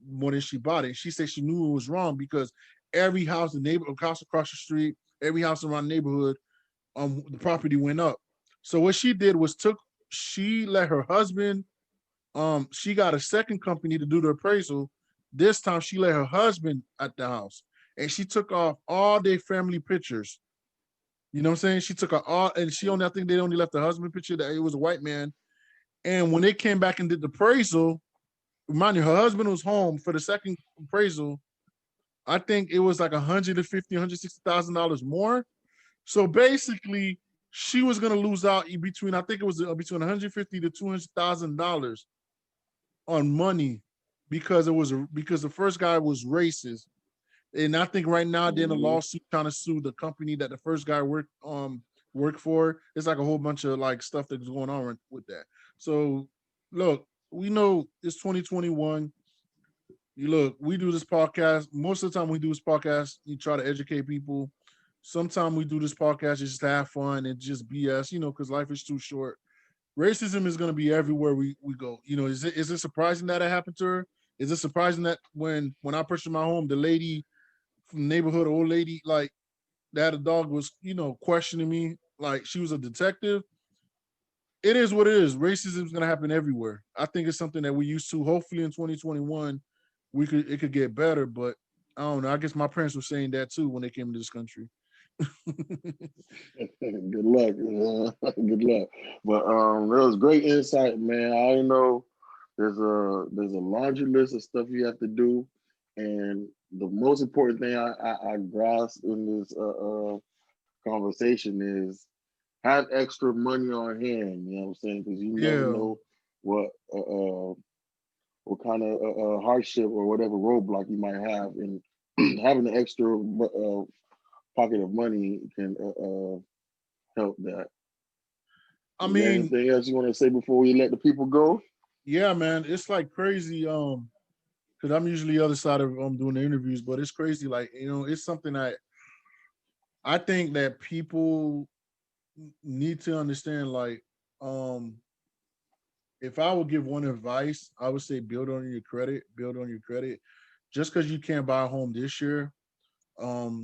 more than she bought it. She said she knew it was wrong because every house, the neighbor house across the street, every house around the neighborhood, the property went up. So what she did was she let her husband, she got a second company to do the appraisal. This time she let her husband at the house, and she took off all their family pictures. You know what I'm saying? She took all, and she only, I think they only left the husband picture that it was a white man. And when they came back and did the appraisal, remind you, her husband was home for the second appraisal. I think it was like $150,000-$160,000 more. So basically, she was gonna lose out between, I think it was between $150,000 to $200,000 on money because because the first guy was racist. And I think right now they're in a lawsuit trying to sue the company that the first guy worked for. It's like a whole bunch of like stuff that's going on with that. So look, we know it's 2021. You look, we do this podcast. Most of the time we do this podcast, you try to educate people. Sometimes we do this podcast just to have fun and just BS, because life is too short. Racism is going to be everywhere we go. Is it surprising that it happened to her? Is it surprising that when I purchased my home, the lady from the neighborhood, old lady, like that, a dog was, questioning me like she was a detective? It is what it is. Racism is going to happen everywhere. I think it's something that we used to. Hopefully in 2021, it could get better. But I don't know. I guess my parents were saying that too when they came to this country. Good luck. Good luck. But that was great insight, man. I know there's a laundry list of stuff you have to do, and the most important thing I grasp in this conversation is have extra money on hand. You know what I'm saying? Because you never Yeah. know what kind of hardship or whatever roadblock you might have, and having an extra pocket of money can help that. I Is there mean, anything else you want to say before we let the people go? yeah, man, it's like crazy. Because I'm usually the other side of doing the interviews, but it's crazy. Like, it's something that I think that people need to understand. Like, um, if I would give one advice, I would say build on your credit, build on your credit. Just because you can't buy a home this year,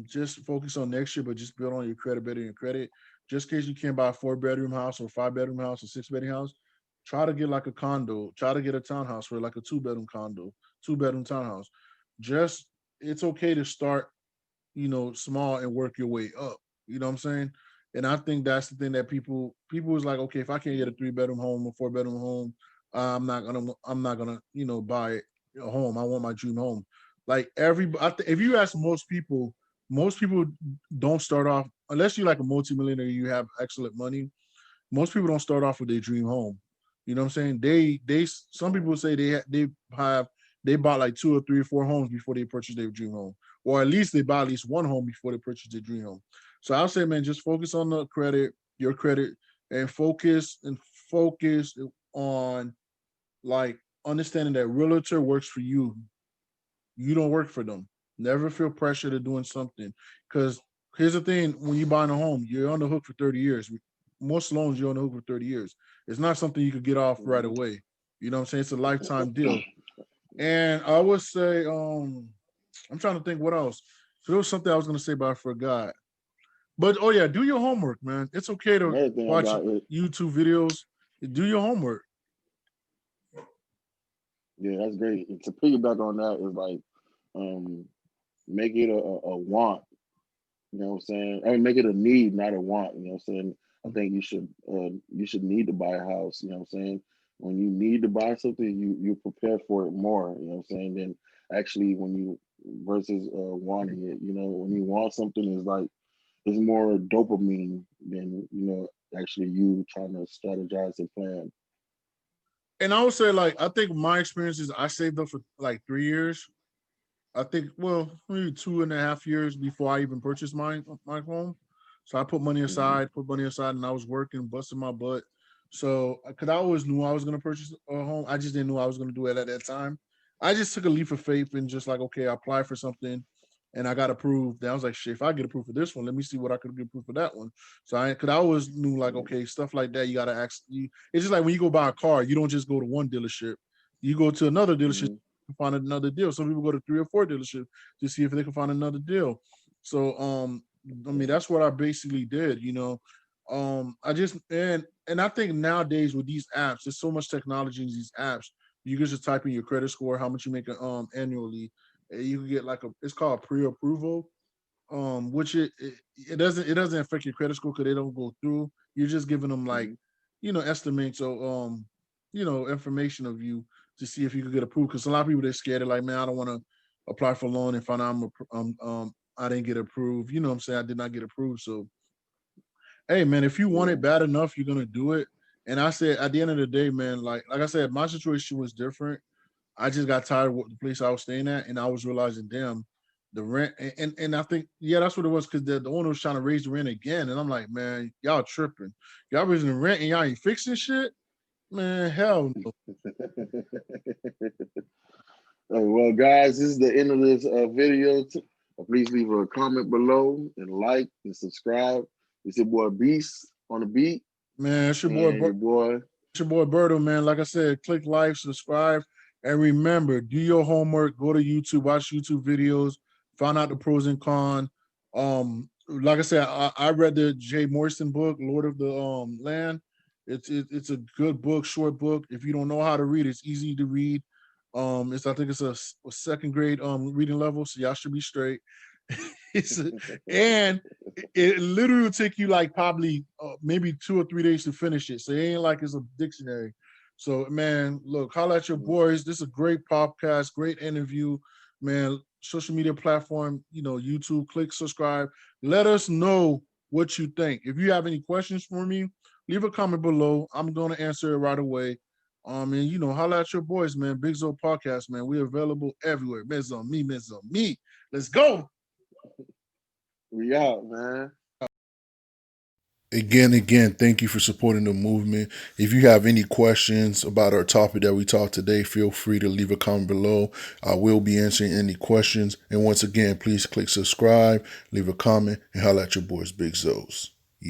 just focus on next year, but just build on your credit, better your credit. Just in case you can't buy a 4-bedroom house or 5-bedroom house or 6-bedroom house, try to get like a condo, try to get a townhouse for like a 2-bedroom condo, 2-bedroom townhouse. Just, it's okay to start, small and work your way up. You know what I'm saying? And I think that's the thing that people is like, okay, if I can't get a 3-bedroom home or 4-bedroom home, I'm not gonna buy a home. I want my dream home. Like if you ask most people don't start off unless you're like a multimillionaire, you have excellent money. Most people don't start off with their dream home. You know what I'm saying? Some people say they bought like 2 or 3 or 4 homes before they purchase their dream home, or at least they buy at least one home before they purchase their dream home. So I'll say, man, just focus on the credit, your credit, and focus on like understanding that realtor works for you. You don't work for them. Never feel pressure to doing something. Because here's the thing: when you're buying a home, you're on the hook for 30 years. Most loans, you're on the hook for 30 years. It's not something you could get off right away. You know what I'm saying? It's a lifetime deal. And I would say, I'm trying to think what else. So there was something I was gonna say, but I forgot. But oh yeah, do your homework, man. It's okay to Another thing watch about it, YouTube videos. Do your homework. yeah, that's great. And to piggyback on that is like, um, make it a want. You know what I'm saying? I mean, make it a need, not a want. You know what I'm saying? I think you should need to buy a house. You know what I'm saying? When you need to buy something, you prepare for it more. You know what I'm saying? Than actually when you versus wanting it. You know, when you want something, is like it's more dopamine than actually you trying to strategize and plan. And I would say, like, I think my experience is I saved up for like 3 years. I think, well, maybe 2.5 years before I even purchased my home. So I Hmm. put money aside, and I was working, busting my butt. So, because I always knew I was gonna purchase a home, I just didn't know I was gonna do it at that time. I just took a leap of faith and just like, okay, I applied for something, and I got approved. Then I was like, shit, if I get approved for this one, let me see what I could get approved for that one. So because I always knew like, okay, stuff like that, you gotta ask. It's just like when you go buy a car, you don't just go to one dealership, you go to another dealership Hmm. to find another deal. Some people go to 3 or 4 dealerships to see if they can find another deal. So I mean that's what I basically did, you know. I just and I think nowadays with these apps, there's so much technology in these apps. You can just type in your credit score, how much you make annually. You can get like it's called pre-approval, which it doesn't affect your credit score because they don't go through. You're just giving them like, Hmm. estimates or information of you to see if you could get approved. Because a lot of people they're scared. They're like, man, I don't want to apply for a loan and find out I didn't get approved. You know what I'm saying? I did not get approved. So hey man, if you want Yeah. it bad enough, you're gonna do it. And I said at the end of the day, man, like I said, my situation was different. I just got tired of the place I was staying at, and I was realizing, damn, the rent, and I think, yeah, that's what it was, because the owner was trying to raise the rent again, and I'm like, man, y'all tripping, y'all raising the rent and y'all ain't fixing shit, man, hell no. Well, guys, this is the end of this video. Please leave a comment below and like and subscribe. It's your boy Beast on the beat Man, and your boy. it's your boy Berto, man. Like I said, click like, subscribe, and remember, do your homework. Go to YouTube, watch YouTube videos, find out the pros and cons. Like I said, I read the Jay Morrison book, Lord of the Land. It's a good book, short book. If you don't know how to read, it's easy to read. I think it's a second grade reading level, so y'all should be straight. it's a, and it literally will take you like probably maybe 2 or 3 days to finish it. So it ain't like it's a dictionary. So man, look, holla at your boys. This is a great podcast, great interview, man. Social media platform, YouTube. Click subscribe. Let us know what you think. If you have any questions for me, leave a comment below. I'm gonna answer it right away. And holla at your boys, man. Bigzoespodcast, man. We're available everywhere. Miz on me, miz on me. Let's go. We out, man. Again, thank you for supporting the movement. If you have any questions about our topic that we talked today, feel free to leave a comment below. I will be answering any questions. And once again, please click subscribe, leave a comment, and holla at your boys, Big Zoes.